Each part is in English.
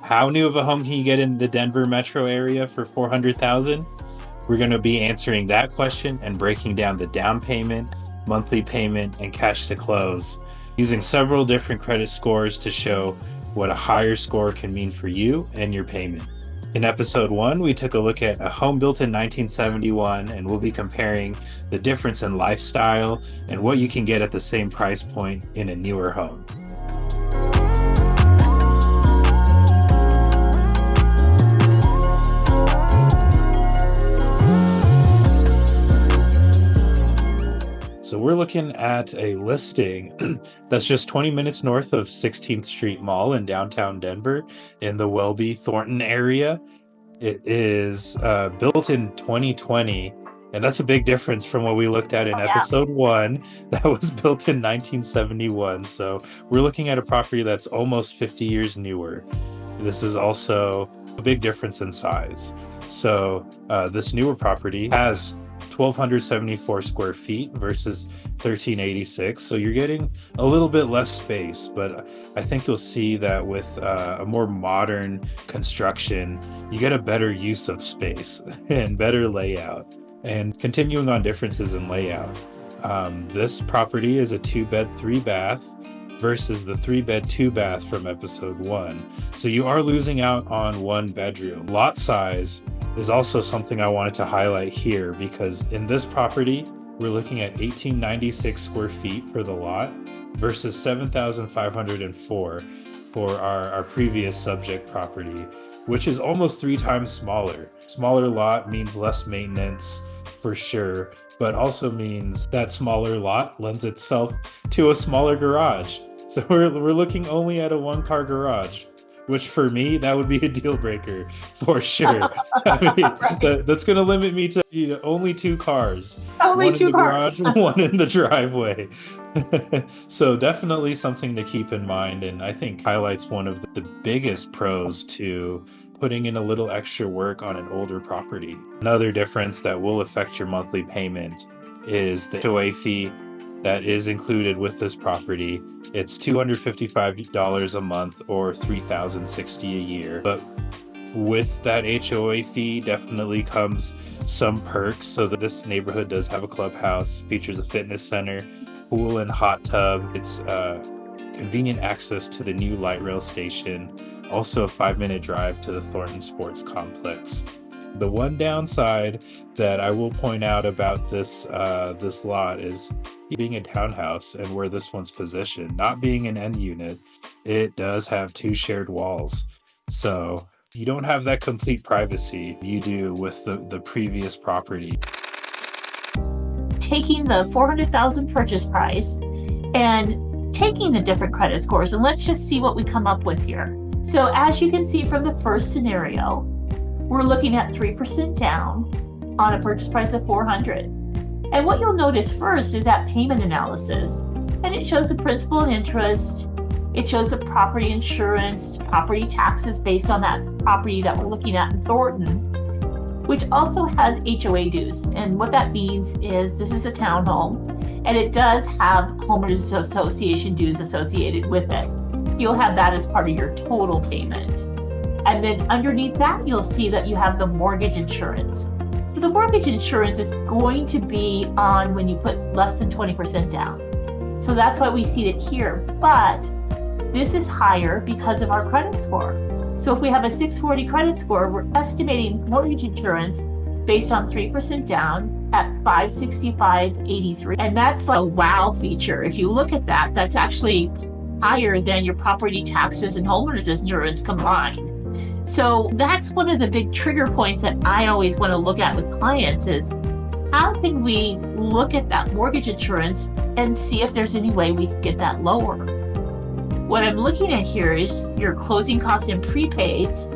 How new of a home can you get in the Denver metro area for $400,000? We're going to be answering that question and breaking down the down payment, monthly payment, and cash to close, using several different credit scores to show what a higher score can mean for you and your payment. In episode 1, we took a look at a home built in 1971, and we'll be comparing the difference in lifestyle and what you can get at the same price point in a newer home. So we're looking at a listing that's just 20 minutes north of 16th Street Mall in downtown Denver in the Welby-Thornton area. It is built in 2020, and that's a big difference from what we looked at in episode 1 that was built in 1971. So we're looking at a property that's almost 50 years newer. This is also a big difference in size. So this newer property has 1,274 square feet versus 1,386. So you're getting a little bit less space, but I think you'll see that with a more modern construction, you get a better use of space and better layout. And continuing on differences in layout, this property is a 2-bed, 3-bath versus the 3-bed, 2-bath from episode 1. So you are losing out on 1 bedroom. Lot size is also something I wanted to highlight here, because in this property, we're looking at 1,896 square feet for the lot versus 7,504 for our previous subject property, which is almost 3 times smaller. Smaller lot means less maintenance for sure, but also means that smaller lot lends itself to a smaller garage. So we're looking only at a 1-car garage, which for me, that would be a deal breaker for sure. I mean, that's going to limit me to only 2 cars. Only 2 cars. One in the garage, one in the driveway. So definitely something to keep in mind, and I think highlights one of the biggest pros to putting in a little extra work on an older property. Another difference that will affect your monthly payment is the HOA fee that is included with this property. It's $255 a month or $3,060 a year. But with that HOA fee definitely comes some perks. So that this neighborhood does have a clubhouse, features a fitness center, pool and hot tub. It's convenient access to the new light rail station, also a 5-minute drive to the Thornton Sports Complex. The one downside that I will point out about this lot is being a townhouse and where this one's positioned, not being an end unit, it does have 2 shared walls. So you don't have that complete privacy you do with the previous property. Taking the $400,000 purchase price and taking the different credit scores, and let's just see what we come up with here. So as you can see from the first scenario, we're looking at 3% down on a purchase price of $400,000. And what you'll notice first is that payment analysis. And it shows the principal and interest. It shows the property insurance, property taxes based on that property that we're looking at in Thornton, which also has HOA dues. And what that means is this is a townhome, and it does have homeowners association dues associated with it. So you'll have that as part of your total payment. And then underneath that, you'll see that you have the mortgage insurance. So the mortgage insurance is going to be on when you put less than 20% down. So that's why we see it here. But this is higher because of our credit score. So if we have a 640 credit score, we're estimating mortgage insurance based on 3% down at $565.83. And that's like a wow feature. If you look at that, that's actually higher than your property taxes and homeowners insurance combined. So that's one of the big trigger points that I always want to look at with clients is how can we look at that mortgage insurance and see if there's any way we could get that lower. What I'm looking at here is your closing costs and prepaids.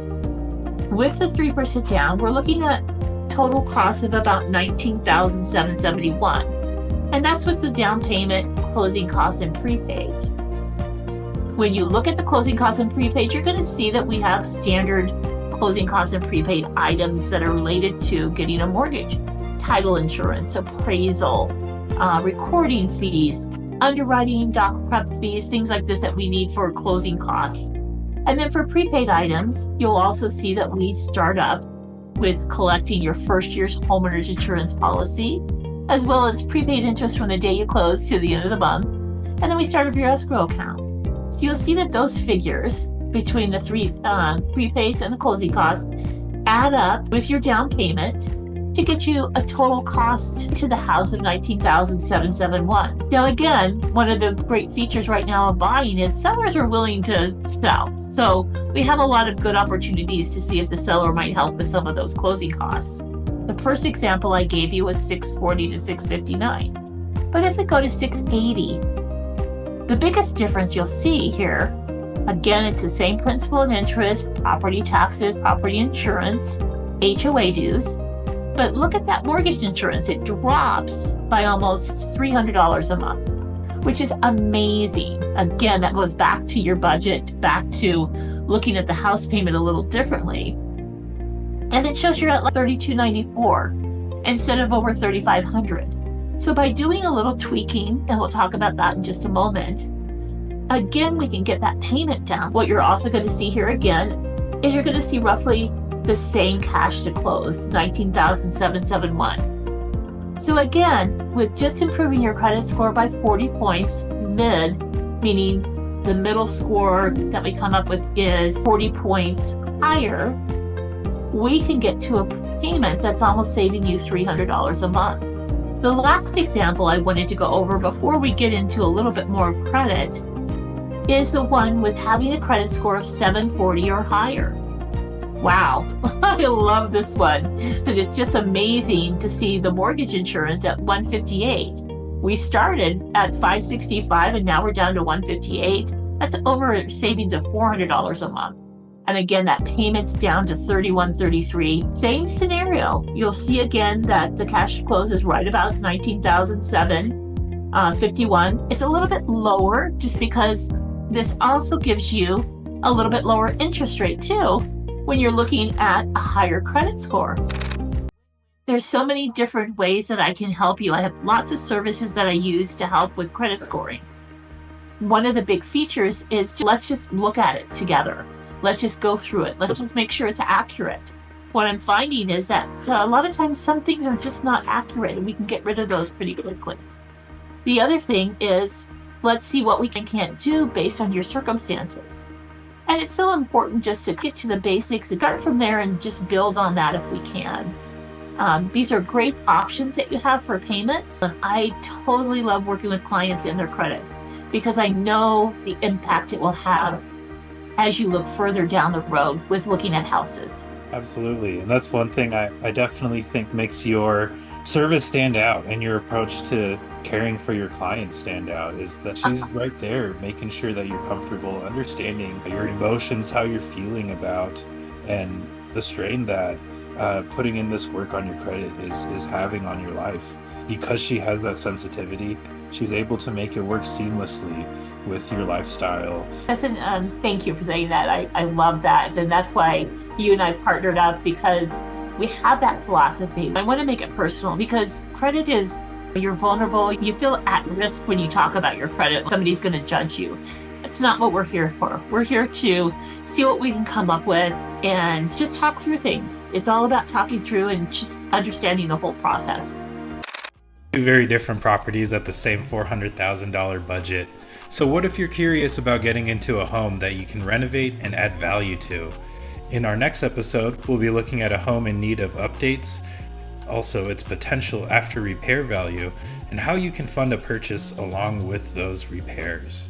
With the 3% down, we're looking at total cost of about $19,771. And that's with the down payment, closing costs, and prepaids. When you look at the closing costs and prepaid, you're going to see that we have standard closing costs and prepaid items that are related to getting a mortgage. Title insurance, appraisal, recording fees, underwriting, doc prep fees, things like this that we need for closing costs. And And then for prepaid items, you'll also see that we start up with collecting your first year's homeowner's insurance policy, as well as prepaid interest from the day you close to the end of the month. And then we start up your escrow account. So you'll see that those figures between the three prepaids and the closing costs add up with your down payment to get you a total cost to the house of $19,771. Now again, one of the great features right now of buying is sellers are willing to sell. So we have a lot of good opportunities to see if the seller might help with some of those closing costs. The first example I gave you was $640 to $659. But if we go to $680, the biggest difference you'll see here, again, it's the same principal and interest, property taxes, property insurance, HOA dues. But look at that mortgage insurance. It drops by almost $300 a month, which is amazing. Again, that goes back to your budget, back to looking at the house payment a little differently. And it shows you're at like $3,294 instead of over $3,500. So by doing a little tweaking, and we'll talk about that in just a moment, again, we can get that payment down. What you're also going to see here again is you're going to see roughly the same cash to close, $19,771. So again, with just improving your credit score by 40 points, mid, meaning the middle score that we come up with is 40 points higher, we can get to a payment that's almost saving you $300 a month. The last example I wanted to go over before we get into a little bit more credit is the one with having a credit score of 740 or higher. Wow, I love this one. And it's just amazing to see the mortgage insurance at $158. We started at $565 and now we're down to $158. That's over savings of $400 a month. And again, that payment's down to $31.33. Same scenario. You'll see again that the cash close is right about $19,751. It's a little bit lower just because this also gives you a little bit lower interest rate too when you're looking at a higher credit score. There's so many different ways that I can help you. I have lots of services that I use to help with credit scoring. One of the big features is let's just look at it together. Let's just go through it. Let's just make sure it's accurate. What I'm finding is that a lot of times some things are just not accurate and we can get rid of those pretty quickly. The other thing is let's see what we can and can't do based on your circumstances. And it's so important just to get to the basics and start from there and just build on that if we can. These are great options that you have for payments. And I totally love working with clients in their credit because I know the impact it will have as you look further down the road with looking at houses. Absolutely. And that's one thing I definitely think makes your service stand out and your approach to caring for your clients stand out is that she's right there making sure that you're comfortable, understanding your emotions, how you're feeling about, and the strain that putting in this work on your credit is having on your life. Because she has that sensitivity, she's able to make it work seamlessly with your lifestyle. Listen, thank you for saying that. I love that. And that's why you and I partnered up, because we have that philosophy. I want to make it personal because credit is, you're vulnerable. You feel at risk when you talk about your credit. Somebody's going to judge you. It's not what we're here for. We're here to see what we can come up with and just talk through things. It's all about talking through and just understanding the whole process. Two very different properties at the same $400,000 budget. So what if you're curious about getting into a home that you can renovate and add value to? In our next episode, we'll be looking at a home in need of updates, also its potential after repair value, and how you can fund a purchase along with those repairs.